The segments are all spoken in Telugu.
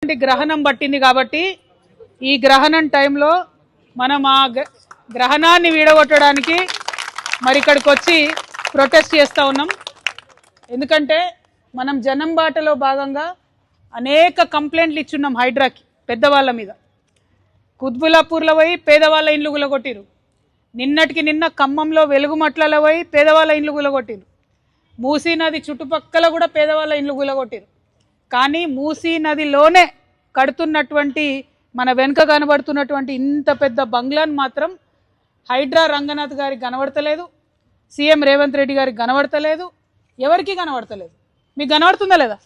ఉన్నటువంటి గ్రహణం పట్టింది కాబట్టి ఈ గ్రహణం టైంలో మనం ఆ గ్రహణాన్ని వీడగొట్టడానికి మరి ఇక్కడికి వచ్చి ప్రొటెస్ట్ చేస్తూ ఉన్నాం. ఎందుకంటే మనం జనం బాటలో భాగంగా అనేక కంప్లైంట్లు ఇచ్చున్నాం హైడ్రాకి పెద్దవాళ్ళ మీద. కుత్బులాపూర్లో పోయి పేదవాళ్ళ ఇండ్లు గులగొట్టిరు. నిన్నటికి నిన్న ఖమ్మంలో వెలుగుమట్లలో పోయి పేదవాళ్ళ ఇండ్లు గులగొట్టిరు. మూసీ నది చుట్టుపక్కల కూడా పేదవాళ్ళ ఇండ్లు గులగొట్టిరు. కానీ మూసీ నదిలోనే కడుతున్నటువంటి మన వెనుక కనబడుతున్నటువంటి ఇంత పెద్ద బంగ్లాను మాత్రం హైడ్రా రంగనాథ్ గారికి కనబడతలేదు, సీఎం రేవంత్ రెడ్డి గారికి కనబడతలేదు, ఎవరికి కనబడతలేదు. మీకు కనబడుతుందా లేదా?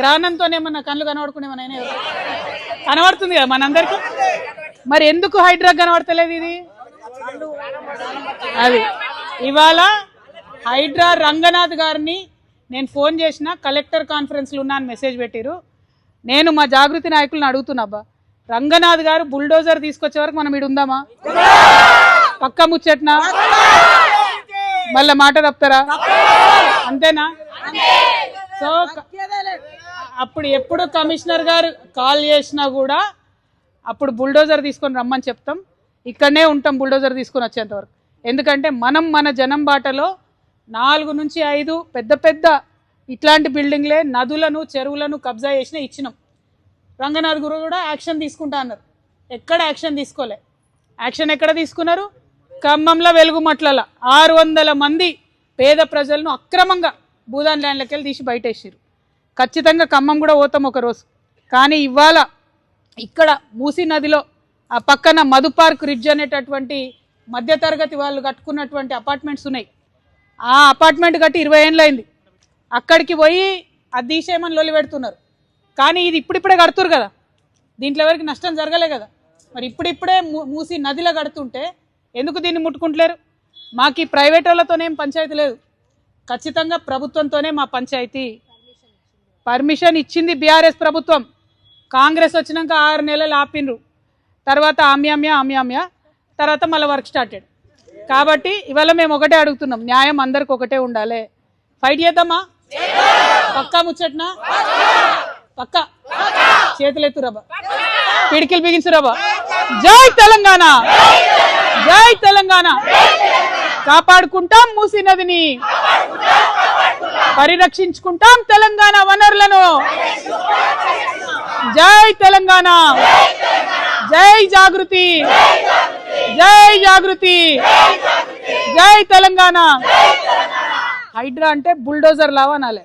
గ్రహణంతోనే ఏమన్నా కళ్ళు కనబడుకునేమన్నా కనబడుతుంది కదా మనందరికీ. మరి ఎందుకు హైడ్రా కనబడతలేదు? ఇది అది ఇవాళ హైడ్రా రంగనాథ్ గారిని నేను ఫోన్ చేసిన, కలెక్టర్ కాన్ఫరెన్స్లో ఉన్నా అని మెసేజ్ పెట్టిరు. నేను మా జాగృతి నాయకులను అడుగుతున్నా, అబ్బా రంగనాథ్ గారు బుల్డోజర్ తీసుకొచ్చే వరకు మనం ఇడు ఉందామా? పక్క ముచ్చట్నా? మళ్ళీ మాట తప్పుతారా? అంతేనా? సో అప్పుడు ఎప్పుడు కమిషనర్ గారు కాల్ చేసినా కూడా అప్పుడు బుల్డోజర్ తీసుకొని రమ్మని చెప్తాం. ఇక్కడనే ఉంటాం బుల్డోజర్ తీసుకొని వచ్చేంత వరకు. ఎందుకంటే మనం మన జనం బాటలో 4 నుంచి 5 పెద్ద పెద్ద ఇట్లాంటి బిల్డింగ్లే నదులను చెరువులను కబ్జా చేసిన ఇచ్చినాం. రంగనాథ్ గురు కూడా యాక్షన్ తీసుకుంటా అన్నారు. ఎక్కడ యాక్షన్ తీసుకోలే. యాక్షన్ ఎక్కడ తీసుకున్నారు? ఖమ్మంలో వెలుగుమట్లలో 600 మంది పేద ప్రజలను అక్రమంగా భూదాన్ ల్యాండ్లకి వెళ్ళి తీసి బయటేసారు. ఖచ్చితంగా ఖమ్మం కూడా పోతాం ఒకరోజు. కానీ ఇవాళ ఇక్కడ మూసీ నదిలో ఆ పక్కన మధు పార్క్ రిడ్జ్ అనేటటువంటి మధ్యతరగతి వాళ్ళు కట్టుకున్నటువంటి అపార్ట్మెంట్స్ ఉన్నాయి. ఆ అపార్ట్మెంట్ కట్టి 20 ఏళ్ళు అయింది. అక్కడికి పోయి అది తీసేయమని లొల్లి పెడుతున్నారు. కానీ ఇది ఇప్పుడిప్పుడే కడుతురు కదా, దీంట్లో ఎవరికి నష్టం జరగలే కదా. మరి ఇప్పుడిప్పుడే మూసీ నదిలో కడుతుంటే ఎందుకు దీన్ని ముట్టుకుంటలేరు? మాకు ఈ ప్రైవేట్ వాళ్ళతోనేం పంచాయతీ లేదు, ఖచ్చితంగా ప్రభుత్వంతోనే మా పంచాయతీ. పర్మిషన్ ఇచ్చింది బీఆర్ఎస్ ప్రభుత్వం. కాంగ్రెస్ వచ్చినాక 6 నెలలు ఆపినరు. తర్వాత ఆమ్యామ్యా తర్వాత మళ్ళీ వర్క్ స్టార్టెడ్. కాబట్టి ఇవాళ మేము ఒకటే అడుగుతున్నాం, న్యాయం అందరికి ఒకటే ఉండాలి. ఫైట్ చేద్దామా? పక్కా ముచ్చట్నా? పక్కా చేతులు ఎత్తురాబా, పిడికిలు బిగించురాబా. జై తెలంగాణ, జై తెలంగాణ. కాపాడుకుంటాం మూసీ నదిని, పరిరక్షించుకుంటాం తెలంగాణ వనరులను. జై తెలంగాణ, జై జాగృతి, జై జాగృతి, జై తెలంగాణ. హైడ్రా అంటే బుల్డోజర్ లావా అనాలి.